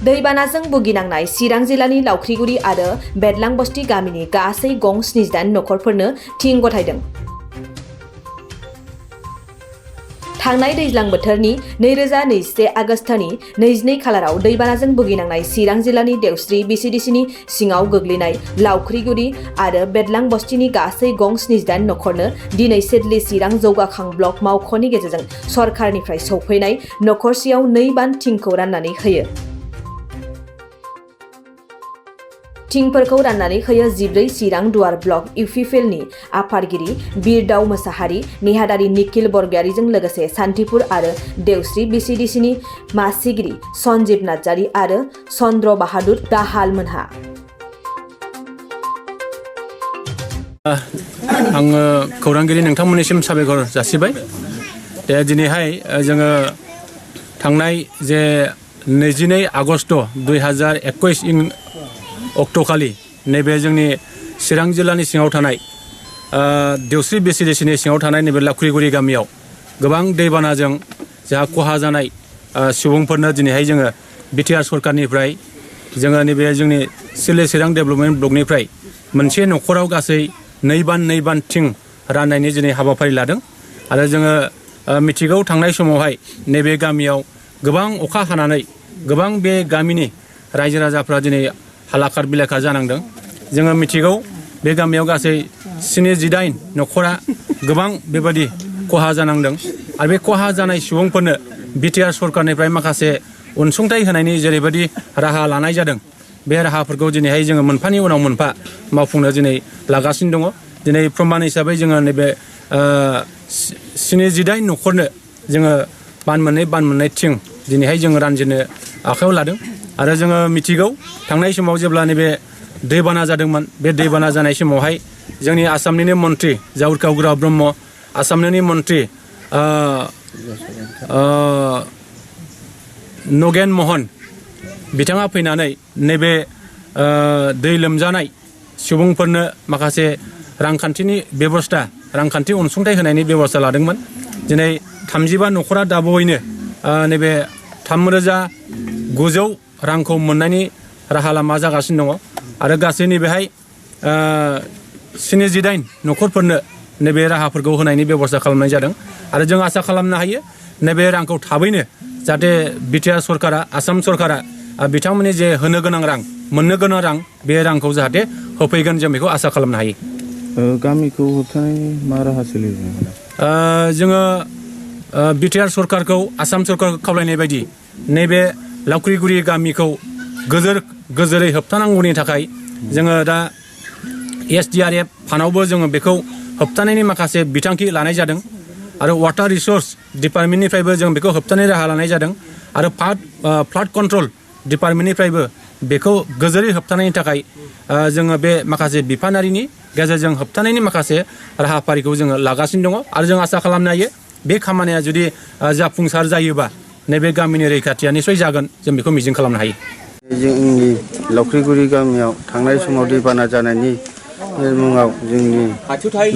दैबानाजों भुगिनांनाय चिरां जिल्लानि लावख्रिगुरि आरो बेदलांबस्ति गामिनि गासै गं 78 नखरफोरनो थिं गथायदों। थांनाय दैज्लां बोथोरनि 2021 आगस्टनि 22 खालाराव दैबानाजों भुगिनांनाय चिरां जिल्लानि देवस्रि बिसिडिसिनि सिङाव गोग्लैनाय लावख्रिगुरि आरो बेदलांबस्तिनि गासै गं 78 नखरनो दिनै सिडली चिरां जौगाखां ब्लक मावख'नि गेजेरजों सरकारनिफ्राय सौफैनाय नखरसेयाव 2 बान थिंखौ राननानै होयो। थिंफोरखौ राननानै होयो 14 चिरां दुवार ब्लक इउपिपिएलनि आफादगिरि बिरदाव मोसाहारि, नेहादारि निखिल बरगयारीजों लोगोसे सान्थिपुर आरो देवस्रि बिसिडिसिनि मासिगिरि सन्जीब नार्जारी आरो चन्द्र बाहादुर दाहाल मोनहा। आङो खौरांगिरि नोंथांमोननिसिम साबायखर जासिबाय। दिनैहाय जोङो थांनाय जे 22 आगस्ट 2021 अक्ट'खालि नैबे जोंनि चिरां जिल्लानि सिङाव थानाय देवस्रि बिसिडिसिनि सिङाव थानाय नैबे लावख्रिगुरि गामियाव गोबां दैबानाजों जा खहा जानाय सुबुंफोरनो दिनैहाय जोङो बिटिआर सरकारनिफ्राय जोङो नैबे जोंनि सिडली चिरां डेभेलपमेन्ट ब्लकनिफ्राय मोनसे नखराव गासै 2 बान थिं राननायनि दिनै हाबाफारि लादों। आरो जोङो मिथिगौ थांनाय समावहाय नैबे गामियाव गोबां अखा हानानै गोबां बे गामिनि रायजो राजाफ्रा दिनै हालाखार बिलाखार जानांदों। जोङो मिथिगौ बे गामियाव गासै 78 नखरा गोबां बेबायदि खहा जानांदों। आरो बे खहा जानाय सुबुंफोरनो बिटिआर सरकारनिफ्राय माखासे अनसुंथाइ होनायनि जेरैबायदि राहा लानाय जादों, बे राहाफोरखौ दिनैहाय जोङो मोनफानि उनाव मोनफा मावफुंनो दिनै लागासिनो दङ। दिनै प्रमाण हिसाबै जोङो नैबे 78 नखरनो जोङो बान मोननै थिं दिनैहाय जोङो रानजेननो आखायाव लादों। आरो जोङो मिथिगौ थांनाय समाव जेब्ला नैबे दैबाना जादोंमोन, बे दैबाना जानाय समावहाय जोंनि आसामनिनो मन्त्रि जाउर काउग्रा ब्रह्म, आसामनिनो मन्त्रि नगेन महन बिथाङा फैनानै नैबे दै लोमजानाय सुबुंफोरनो माखासे रांखान्थिनि बेबस्था, रांखान्थि अनसुंथाइ होनायनि बेबस्था लादोंमोन। दिनै 35 नखरा दाबावैनो नैबे 3,900 रांखौ मोननायनि राहा लामा जागासिनो दङ। आरो गासै नैबेहाय 78 नखरफोरनो नैबे राहाफोरखौ होनायनि बेबस्था खालामनाय जादों। आरो जों आसा खालामनो हायो नैबे रांखौ थाबैनो जाहाथे बिटिआर सरकारा, आसाम सरकारा बिथांमोननि जे होनो गोनां रां, मोननो गोनां रां, बे रांखौ जाहाथे होफैगोन जों बेखौ आसा खालामनो हायो। गामिखौ होबथानायनि मा राहा सोलियो? जोङो बिटिआर सरकारखौ, आसाम सरकारखौ खावलायनाय बायदि नैबे लावख्रिगुरि गामिखौ गोजोरै होबथानांगौनि थाखाय जोङो दा SDRF फान्डआवबो जोङो बेखौ होबथानायनि माखासे बिथांखि लानाय जादों। आरो वाटार रिसोर्स डिपार्टमेन्टनिफ्रायबो जों बेखौ होबथानायनि राहा लानाय जादों। आरो फ्लाड कन्ट्रल डिपार्टमेन्टनिफ्रायबो बेखौ गोजोरै होबथानायनि थाखाय जोङो बे माखासे बिफानारिनि गेजेरजों होबथानायनि माखासे राहाफारिखौ जोङो लागासिनो दङ। आरो जों आसा खालामनो हायो बे खामानिया जुदि जाफुंसार जायोबा नैबे गामिनि रैखाथिया निसय जागोन, जों बेखौ मिजिं खालामनो हायो। जोंनि लावख्रिगुरि गामियाव थांनाय समाव दैबाना जानायनि मुङाव जोंनि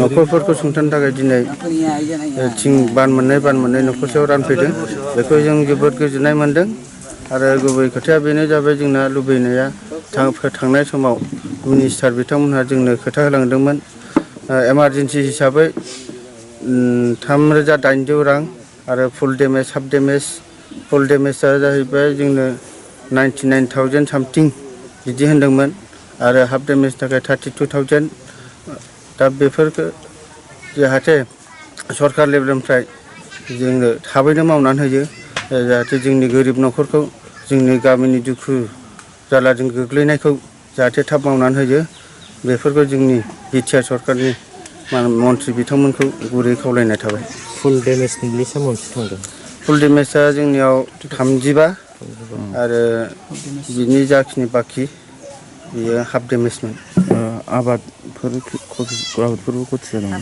नखरफोरखौ सुंथानो थाखाय दिनै थिं बान मोननै नखरसेयाव रानफैदों। बेखौ जों जोबोद गोजोननाय मोन्दों। आरो गुबै खोथाया बेनो जाबाय, जोंना लुबैनाया थांनाय समाव मिनिस्टार बिथांमोनहा जोंनो खोथा होलांदोंमोन एमारजेन्सि हिसाबै 3,800 रां आरो फुल डेमेज, हाफ डेमेज। फुल डेमेजआ जाहैबाय जोंनो 99,000 सामथिं बिदि होनदोंमोन। आरो हाफ डेमेजनि थाखाय 32,000। दा बेफोरखौ जाहाथे सरकार लेभेलनिफ्राय जोंनो थाबैनो मावनानै होयो, जाहाथे जोंनि गोरिब नखरखौ, जोंनि गामिनि दुखु जारलाजों गोग्लैनायखौ जाहाथे थाब मावनानै होयो, बेफोरखौ जोंनि बिटिआर सरकारनि मन्त्रि बिथांमोनखौ गुरै खावलायनाय थाबाय। फुल डेमेजनि सोमोन्दै थांदों। फुल डेमेजआ जोंनियाव 35 आरो बिनि जाखिनि बाखि बियो हाफ डेमेजमोन। आबादफोरबो खथि जादोंमोन।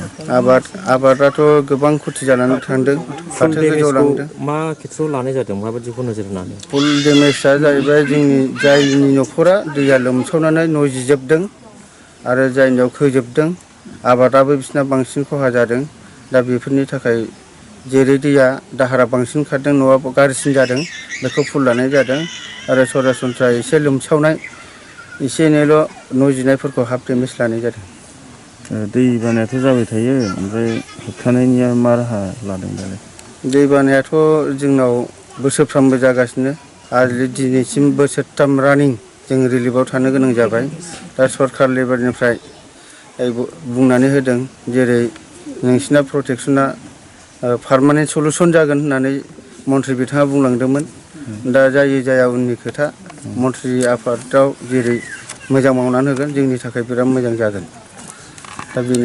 आबादाथ' गोबां खथि जानानै थांदों। फुल डेमेजखौ मा खेथ्रआव लानाय जादों, माबायदिखौ नोजोर होनानै? फुल डेमेजआ जाहैबाय जोंनि जायनि नखरा दैया लोमसावनानै न' जिजोबदों आरो जायनियाव खोजोबदों, आबादाबो बिसिना बांसिन खहा जादों। दा बेफोरनि थाखाय जेरै दैया दाहारा बांसिन खारदों नङाबा गाज्रिसिन जादों बेखौ फुल लानाय जादों आरो सरासनस्रा एसे लोमसावनाय एसे एनैल' न' जिनायफोरखौ हाफ डेमेज लानाय जादों। दै बानायाथ' जाबाय थायो ओमफ्राय होबथानायनिया मा राहा लादों दालाय? दै बानायाथ' जोंनाव बोसोरफ्रामबो जागासिनो आरो दिनैसिम बोसोरथाम रानिं जों रिलिफआव थानो गोनां जाबाय। दा सरखार लेभेलनिफ्राय बुंनानै होदों जेरै नोंसिना प्रटेक्सना पारमानेन्ट सलुसन जागोन होननानै मन्थ्रि बिथाङा बुंलांदोंमोन। दा जायो जाया उननि खोथा मन्थ्रि आफादाव जेरै मोजां मावनानै होगोन जोंनि थाखाय बिराद मोजां जागोन। दा बेनो